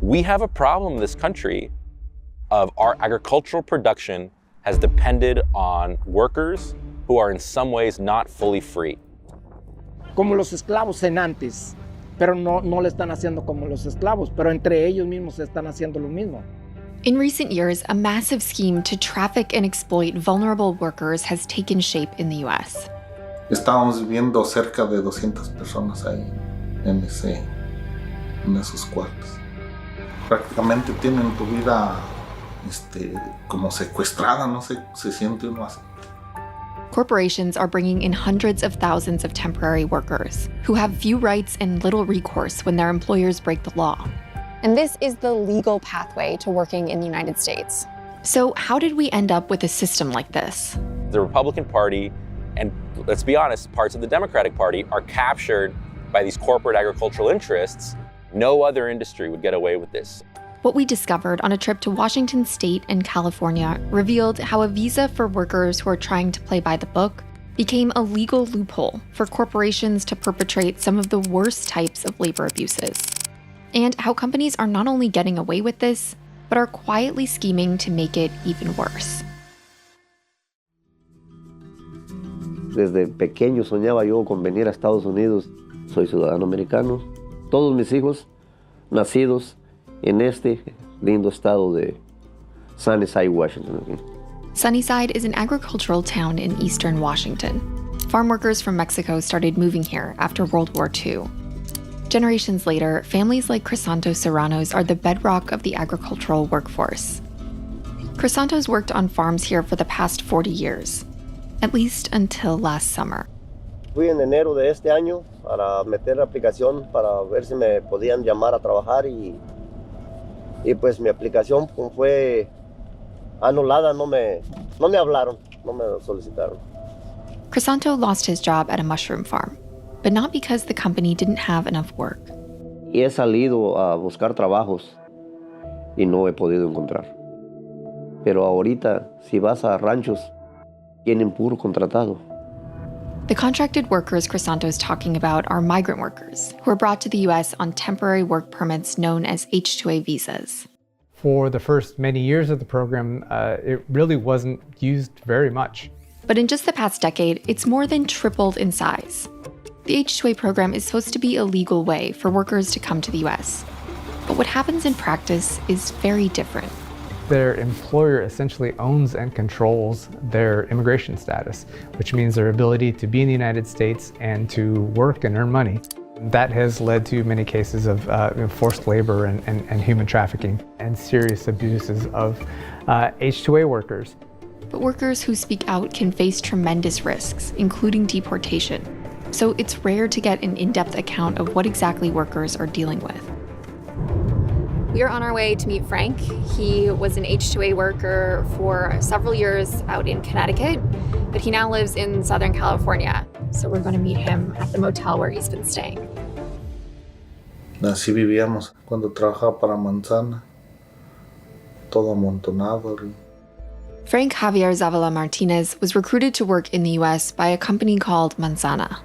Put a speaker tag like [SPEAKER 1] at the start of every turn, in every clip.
[SPEAKER 1] We have a problem in this country of our agricultural production has depended on workers who are in some ways not fully free.
[SPEAKER 2] Como los esclavos en antes, pero no le están haciendo como los esclavos, pero entre ellos mismos están haciendo lo mismo.
[SPEAKER 3] In recent years, a massive scheme to traffic and exploit vulnerable workers has taken shape in the U.S.
[SPEAKER 4] Estábamos viviendo cerca de 200 personas ahí en esos cuartos. Prácticamente tienen tu vida como secuestrada, no sé, se siente uno así.
[SPEAKER 3] Corporations are bringing in hundreds of thousands of temporary workers who have few rights and little recourse when their employers break the law.
[SPEAKER 5] And this is the legal pathway to working in the United States.
[SPEAKER 3] So how did we end up with a system like this?
[SPEAKER 1] The Republican Party, and let's be honest, parts of the Democratic Party are captured by these corporate agricultural interests. No other industry would get away with this.
[SPEAKER 3] What we discovered on a trip to Washington State and California revealed how a visa for workers who are trying to play by the book became a legal loophole for corporations to perpetrate some of the worst types of labor abuses. And how companies are not only getting away with this, but are quietly scheming to make it even worse.
[SPEAKER 6] Desde pequeño soñaba yo con venir a Estados Unidos. Soy ciudadano americano. Todos mis hijos nacidos en este lindo estado de Sunnyside, Washington.
[SPEAKER 3] Sunnyside is an agricultural town in eastern Washington. Farm workers from Mexico started moving here after World War II. Generations later, families like Crisanto Serranos are the bedrock of the agricultural workforce. Crisanto's worked on farms here for the past 40 years, at least until last summer.
[SPEAKER 6] Fui en enero de este año para meter aplicación para ver si me podían llamar a trabajar y pues mi aplicación fue anulada, no me hablaron, no me solicitaron.
[SPEAKER 3] Crisanto lost his job at a mushroom farm, but not because the company didn't have enough work.
[SPEAKER 6] Y he salido a buscar trabajos y no he podido encontrar. Pero ahorita, si vas a ranchos, tienen puro contratado.
[SPEAKER 3] The contracted workers Crisanto is talking about are migrant workers who are brought to the U.S. on temporary work permits known as H-2A visas.
[SPEAKER 7] For the first many years of the program, it really wasn't used very much.
[SPEAKER 3] But in just the past decade, it's more than tripled in size. The H-2A program is supposed to be a legal way for workers to come to the U.S. But what happens in practice is very different.
[SPEAKER 7] Their employer essentially owns and controls their immigration status, which means their ability to be in the United States and to work and earn money. That has led to many cases of forced labor and human trafficking and serious abuses of H-2A workers.
[SPEAKER 3] But workers who speak out can face tremendous risks, including deportation. So it's rare to get an in-depth account of what exactly workers are dealing with.
[SPEAKER 5] We are on our way to meet Frank. He was an H-2A worker for several years out in Connecticut, but he now lives in Southern California. So we're going to meet him at the motel where he's been staying.
[SPEAKER 4] Así vivíamos cuando trabajaba para Manzana, todo amontonado.
[SPEAKER 3] Frank Javier Zavala Martinez was recruited to work in the U.S. by a company called Manzana.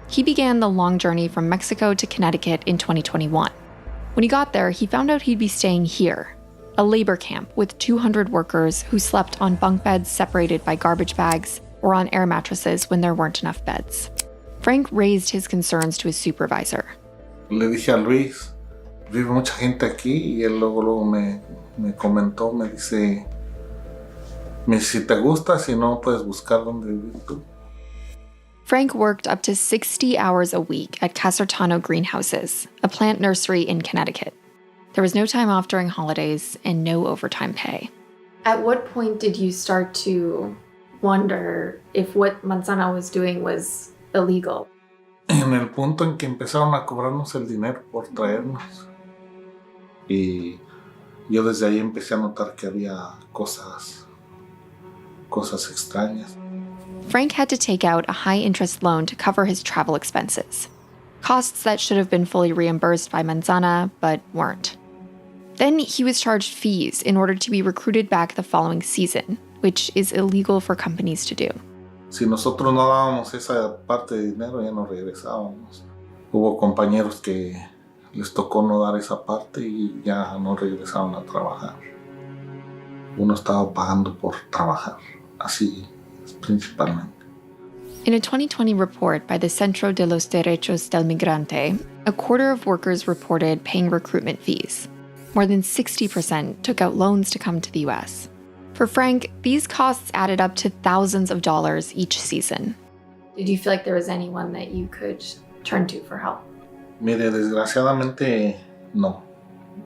[SPEAKER 3] He began the long journey from Mexico to Connecticut in 2021. When he got there, he found out he'd be staying here, a labor camp with 200 workers who slept on bunk beds separated by garbage bags or on air mattresses when there weren't enough beds. Frank raised his concerns to his supervisor.
[SPEAKER 4] Le dije a Luis, vive mucha gente aquí, y él luego me comentó, me dice, si te gusta, si no, puedes buscar dónde vivir tú.
[SPEAKER 3] Frank worked up to 60 hours a week at Casertano Greenhouses, a plant nursery in Connecticut. There was no time off during holidays and no overtime pay. At what point did you start to wonder if what Manzana was doing was illegal?
[SPEAKER 4] En el punto en que empezaron a cobrarnos el dinero por traernos. Y yo desde ahí empecé a notar que había cosas extrañas.
[SPEAKER 3] Frank had to take out a high-interest loan to cover his travel expenses, costs that should have been fully reimbursed by Manzana, but weren't. Then he was charged fees in order to be recruited back the following season, which is illegal for companies to do.
[SPEAKER 4] Si nosotros no dábamos esa parte de dinero, ya no regresábamos. Hubo compañeros que les tocó no dar esa parte y ya no regresaron a trabajar. Uno estaba pagando por trabajar, así principalmente.
[SPEAKER 3] In a 2020 report by the Centro de los Derechos del Migrante, a quarter of workers reported paying recruitment fees. More than 60% took out loans to come to the US. For Frank, these costs added up to thousands of dollars each season. Did you feel like there was anyone that you could turn to for help?
[SPEAKER 4] Mire, desgraciadamente no.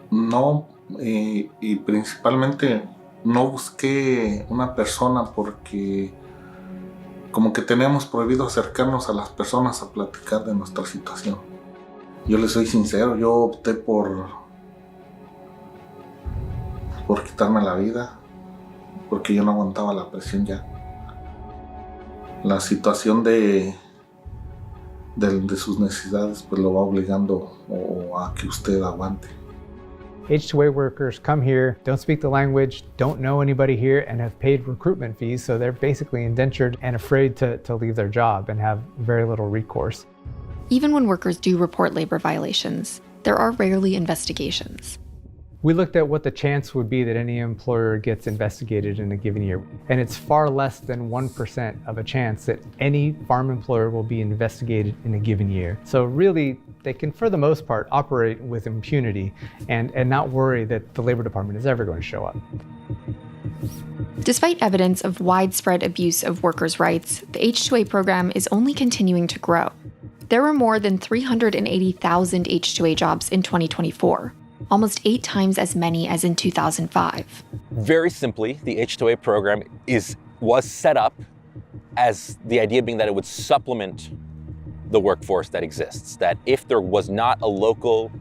[SPEAKER 4] No, y principalmente no busqué una persona porque como que tenemos prohibido acercarnos a las personas a platicar de nuestra situación. Yo les soy sincero, yo opté por quitarme la vida porque yo no aguantaba la presión ya. La situación de sus necesidades pues lo va obligando a que usted aguante.
[SPEAKER 7] H-2A workers come here, don't speak the language, don't know anybody here, and have paid recruitment fees, so they're basically indentured and afraid to leave their job and have very little recourse.
[SPEAKER 3] Even when workers do report labor violations, there are rarely investigations.
[SPEAKER 7] We looked at what the chance would be that any employer gets investigated in a given year, and it's far less than 1% of a chance that any farm employer will be investigated in a given year. So really, they can, for the most part, operate with impunity and not worry that the Labor Department is ever going to show up.
[SPEAKER 3] Despite evidence of widespread abuse of workers' rights, the H-2A program is only continuing to grow. There were more than 380,000 H-2A jobs in 2024. Almost 8 times as many as in 2005.
[SPEAKER 1] Very simply, the H-2A program was set up as the idea being that it would supplement the workforce that exists, that if there was not a local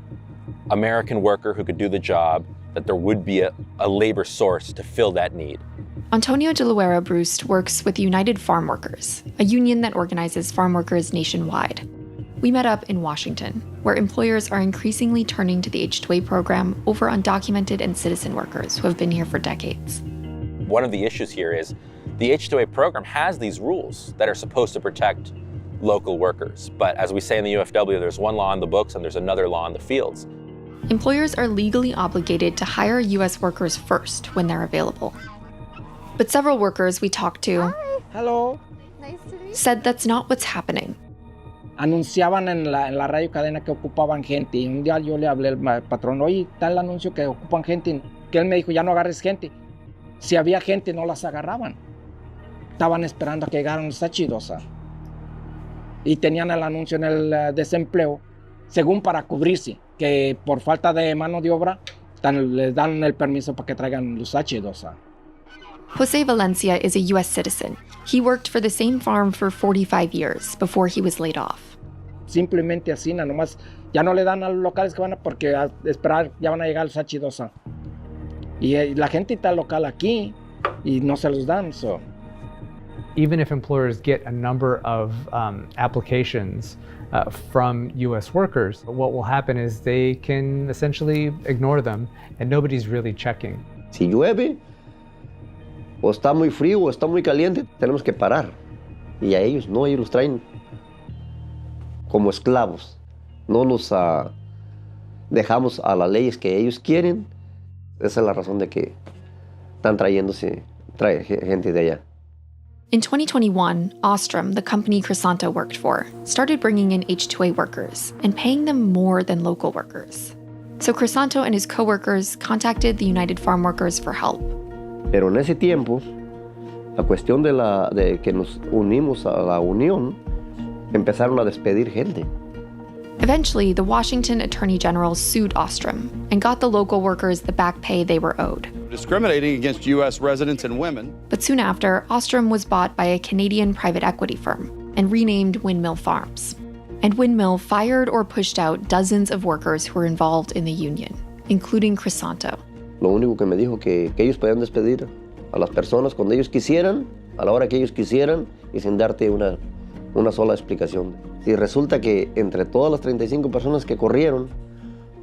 [SPEAKER 1] American worker who could do the job, that there would be a labor source to fill that need.
[SPEAKER 3] Antonio de Luera Brust works with United Farm Workers, a union that organizes farm workers nationwide. We met up in Washington, where employers are increasingly turning to the H-2A program over undocumented and citizen workers who have been here for decades.
[SPEAKER 1] One of the issues here is the H-2A program has these rules that are supposed to protect local workers. But as we say in the UFW, there's one law in the books and there's another law in the fields.
[SPEAKER 3] Employers are legally obligated to hire U.S. workers first when they're available. But several workers we talked to
[SPEAKER 2] Hello.
[SPEAKER 3] said that's not what's happening.
[SPEAKER 2] Anunciaban en la radio cadena que ocupaban gente y un día yo le hablé al patrón, oye, está el anuncio que ocupan gente, que él me dijo, ya no agarres gente. Si había gente no las agarraban. Estaban esperando a que llegaran los achidosa. Y tenían el anuncio en el desempleo, según para cubrirse, que por falta de mano de obra les dan el permiso para que traigan los achidosa.
[SPEAKER 3] Jose Valencia is a U.S. citizen. He worked for the same farm for 45 years before he was laid off.
[SPEAKER 2] Simplemente así, nada más, ya no le dan a los locales que van a, porque a esperar ya van a llegar los H2A. Y la gente está local aquí y no se los dan. So.
[SPEAKER 7] Even if employers get a number of applications from U.S. workers, what will happen is they can essentially ignore them and nobody's really checking.
[SPEAKER 6] Si llueve, o está muy frío o está muy caliente, tenemos que parar. Y a ellos no, ellos los traen como esclavos. No los dejamos a las leyes que ellos quieren. Esa es la razón de que están trae gente de allá.
[SPEAKER 3] In 2021, Ostrom, the company Crisanto worked for, started bringing in H-2A workers and paying them more than local workers. So Crisanto and his coworkers contacted the United Farm Workers for help.
[SPEAKER 6] Pero en ese tiempo, la cuestión de que nos unimos a la unión, empezaron a despedir gente.
[SPEAKER 3] Eventually, the Washington Attorney General sued Ostrom and got the local workers the back pay they were owed.
[SPEAKER 8] Discriminating against U.S. residents and women.
[SPEAKER 3] But soon after, Ostrom was bought by a Canadian private equity firm and renamed Windmill Farms. And Windmill fired or pushed out dozens of workers who were involved in the union, including Crisanto.
[SPEAKER 6] Lo único que me dijo que ellos podían despedir a las personas cuando ellos quisieran, a la hora que ellos quisieran y sin darte una sola explicación. Y resulta que entre todas las 35 personas que corrieron,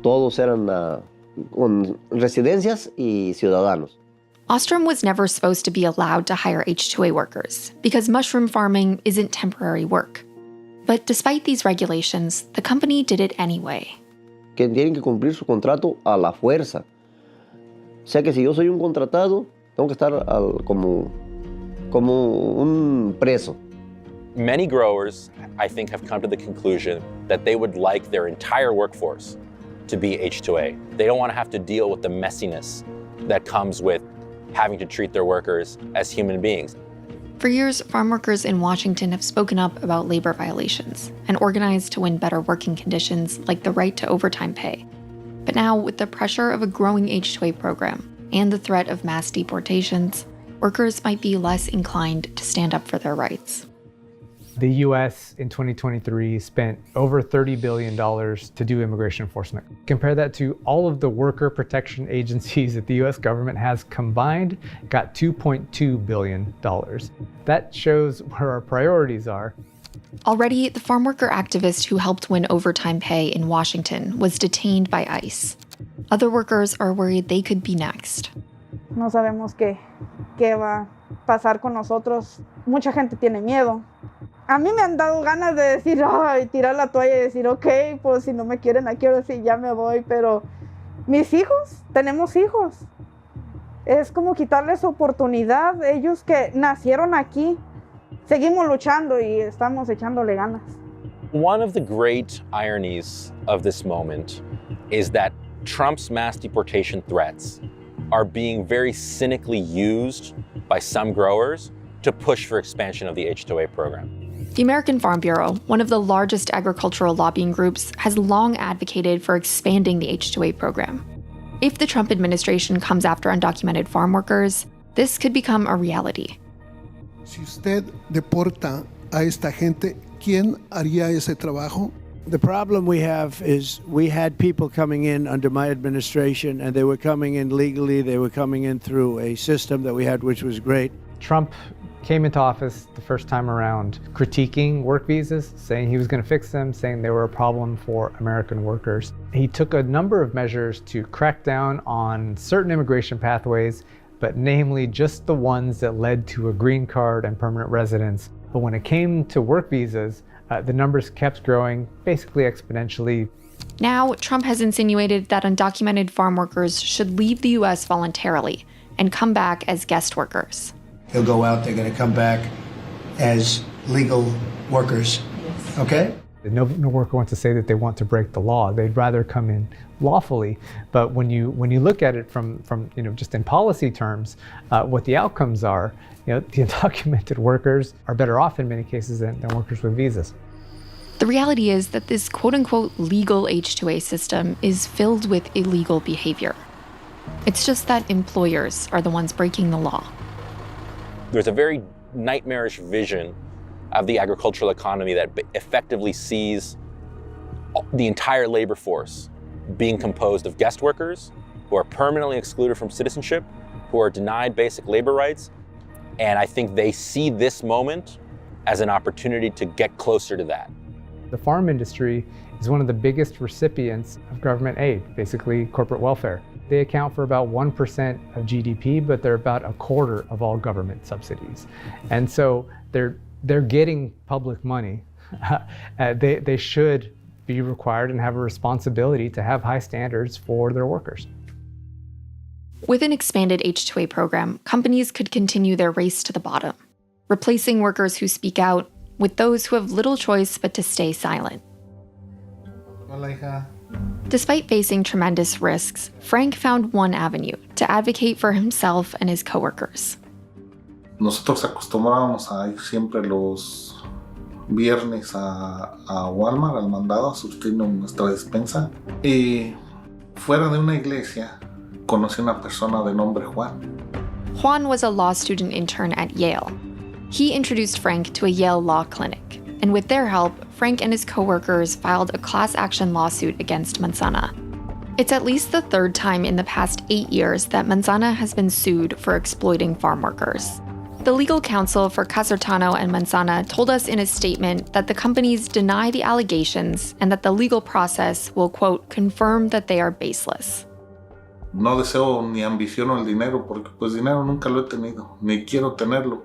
[SPEAKER 6] todos eran con residencias y ciudadanos.
[SPEAKER 3] Ostrom was never supposed to be allowed to hire H-2A workers because mushroom farming isn't temporary work. But despite these regulations, the company did it anyway.
[SPEAKER 6] que tienen que cumplir su contrato a la fuerza. O sea que si yo soy un contratado, tengo que estar como un preso.
[SPEAKER 1] Many growers, I think, have come to the conclusion that they would like their entire workforce to be H-2A. They don't want to have to deal with the messiness that comes with having to treat their workers as human beings.
[SPEAKER 3] For years, farm workers in Washington have spoken up about labor violations and organized to win better working conditions like the right to overtime pay. But now, with the pressure of a growing H-2A program and the threat of mass deportations, workers might be less inclined to stand up for their rights.
[SPEAKER 7] The US in 2023 spent over $30 billion to do immigration enforcement. Compare that to all of the worker protection agencies that the US government has combined, got $2.2 billion. That shows where our priorities are.
[SPEAKER 3] Already, the farm worker activist who helped win overtime pay in Washington was detained by ICE. Other workers are worried they could be next.
[SPEAKER 9] No sabemos qué va a pasar con nosotros. Mucha gente tiene miedo. A mí me han dado ganas de decir, ay, tirar la toalla y decir, ok, pues si no me quieren aquí, ahora sí ya me voy, pero mis hijos, tenemos hijos. Es como quitarles oportunidad, ellos que nacieron aquí, seguimos luchando y estamos echándole ganas.
[SPEAKER 1] One of the great ironies of this moment is that Trump's mass deportation threats are being very cynically used by some growers to push for expansion of the H-2A program.
[SPEAKER 3] The American Farm Bureau, one of the largest agricultural lobbying groups, has long advocated for expanding the H-2A program. If the Trump administration comes after undocumented farm workers, this could become a reality.
[SPEAKER 10] Si usted deporta a esta gente, ¿quién haría ese trabajo?
[SPEAKER 11] The problem we have is we had people coming in under my administration, and they were coming in legally. They were coming in through a system that we had, which was great.
[SPEAKER 7] Trump came into office the first time around critiquing work visas, saying he was going to fix them, saying they were a problem for American workers. He took a number of measures to crack down on certain immigration pathways, but namely just the ones that led to a green card and permanent residence. But when it came to work visas, the numbers kept growing basically exponentially.
[SPEAKER 3] Now, Trump has insinuated that undocumented farm workers should leave the U.S. voluntarily and come back as guest workers.
[SPEAKER 11] They'll go out, they're going to come back as legal workers. Yes. Okay?
[SPEAKER 7] No worker wants to say that they want to break the law. They'd rather come in lawfully. But when you look at it from just in policy terms, what the outcomes are, the undocumented workers are better off in many cases than workers with visas.
[SPEAKER 3] The reality is that this quote-unquote legal H-2A system is filled with illegal behavior. It's just that employers are the ones breaking the law.
[SPEAKER 1] There's a very nightmarish vision of the agricultural economy that effectively sees the entire labor force being composed of guest workers who are permanently excluded from citizenship, who are denied basic labor rights. And I think they see this moment as an opportunity to get closer to that.
[SPEAKER 7] The farm industry is one of the biggest recipients of government aid, basically corporate welfare. They account for about 1% of GDP, but they're about a quarter of all government subsidies. And so they're getting public money. They should be required and have a responsibility to have high standards for their workers.
[SPEAKER 3] With an expanded H-2A program, companies could continue their race to the bottom, replacing workers who speak out with those who have little choice but to stay silent.
[SPEAKER 4] Hola, hija.
[SPEAKER 3] Despite facing tremendous risks, Frank found one avenue to advocate for himself and his coworkers.
[SPEAKER 4] Nosotros acostumbrábamos a ir siempre los viernes a Walmart, al mandado, a surtir nuestra despensa. Y fuera de una iglesia, conocí una persona de nombre Juan.
[SPEAKER 3] Juan was a law student intern at Yale. He introduced Frank to a Yale law clinic, and with their help, Frank and his coworkers filed a class action lawsuit against Manzana. It's at least the third time in the past 8 years that Manzana has been sued for exploiting farm workers. The legal counsel for Casertano and Manzana told us in a statement that the companies deny the allegations and that the legal process will, quote, confirm that they are baseless.
[SPEAKER 4] No deseo ni ambiciono el dinero porque pues dinero nunca lo he tenido, ni quiero tenerlo.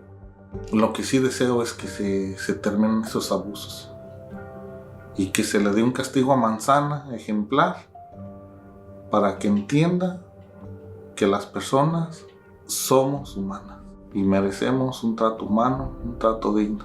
[SPEAKER 4] Lo que sí deseo es que se terminen esos abusos y que se le dé un castigo a Manzana ejemplar para que entienda que las personas somos humanas y merecemos un trato humano, un trato digno.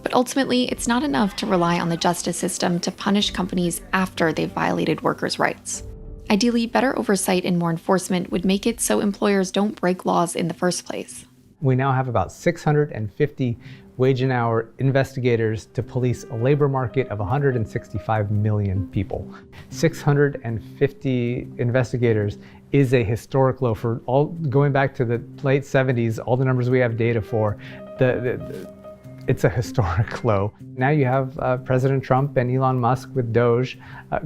[SPEAKER 3] But ultimately, it's not enough to rely on the justice system to punish companies after they've violated workers' rights. Ideally, better oversight and more enforcement would make it so employers don't break laws in the first place.
[SPEAKER 7] We now have about 650 wage and hour investigators to police a labor market of 165 million people. 650 investigators is a historic low for all, going back to the late 70s, all the numbers we have data for, it's a historic low. Now you have President Trump and Elon Musk with Doge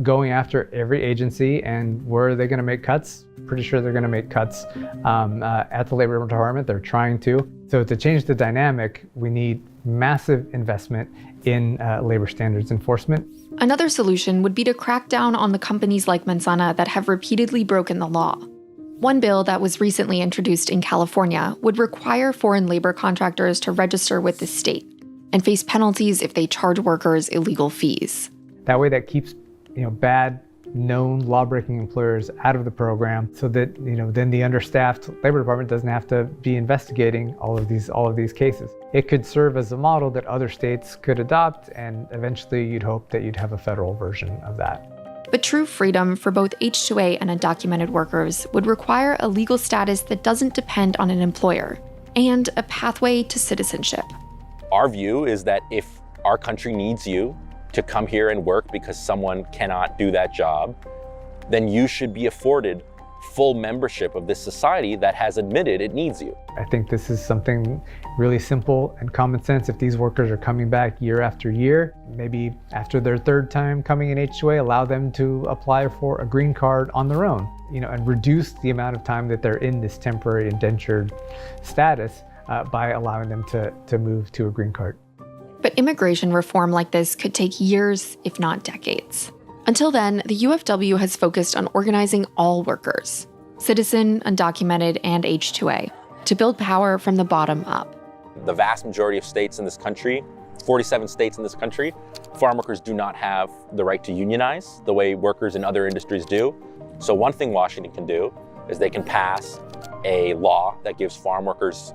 [SPEAKER 7] going after every agency, and where are they going to make cuts? Pretty sure they're going to make cuts at the Labor Department. They're trying to. So to change the dynamic, we need massive investment in labor standards enforcement.
[SPEAKER 3] Another solution would be to crack down on the companies like Manzana that have repeatedly broken the law. One bill that was recently introduced in California would require foreign labor contractors to register with the state and face penalties if they charge workers illegal fees.
[SPEAKER 7] That way that keeps, bad, known law-breaking employers out of the program, so that, then the understaffed Labor Department doesn't have to be investigating all of these cases. It could serve as a model that other states could adopt, and eventually you'd hope that you'd have a federal version of that.
[SPEAKER 3] But true freedom for both H-2A and undocumented workers would require a legal status that doesn't depend on an employer, and a pathway to citizenship.
[SPEAKER 1] Our view is that if our country needs you to come here and work because someone cannot do that job, then you should be afforded full membership of this society that has admitted it needs you.
[SPEAKER 7] I think this is something really simple and common sense. If these workers are coming back year after year, maybe after their third time coming in H-2A, allow them to apply for a green card on their own, and reduce the amount of time that they're in this temporary indentured status by allowing them to move to a green card.
[SPEAKER 3] But immigration reform like this could take years, if not decades. Until then, the UFW has focused on organizing all workers, citizen, undocumented, and H-2A, to build power from the bottom up.
[SPEAKER 1] The vast majority of states in this country, 47 states in this country, farm workers do not have the right to unionize the way workers in other industries do. So one thing Washington can do is they can pass a law that gives farm workers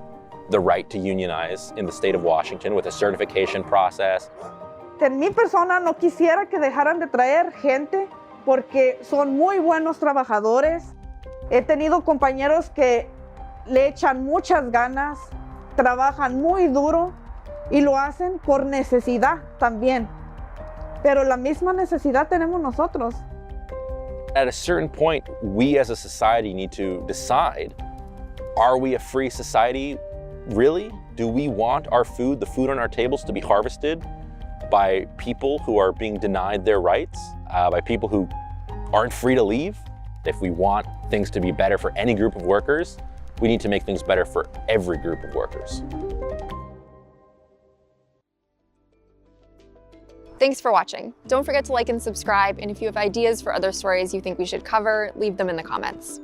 [SPEAKER 1] the right to unionize in the state of Washington with a certification process.
[SPEAKER 9] En mi persona no quisiera que dejaran de traer gente porque son muy buenos trabajadores. He tenido compañeros que le echan muchas ganas, trabajan muy duro y lo hacen por necesidad también. Pero la misma necesidad tenemos nosotros.
[SPEAKER 1] At a certain point, we as a society need to decide, are we a free society? Really? Do we want our food, the food on our tables, to be harvested by people who are being denied their rights, by people who aren't free to leave? If we want things to be better for any group of workers, we need to make things better for every group of workers.
[SPEAKER 5] Thanks for watching. Don't forget to like and subscribe, and if you have ideas for other stories you think we should cover, leave them in the comments.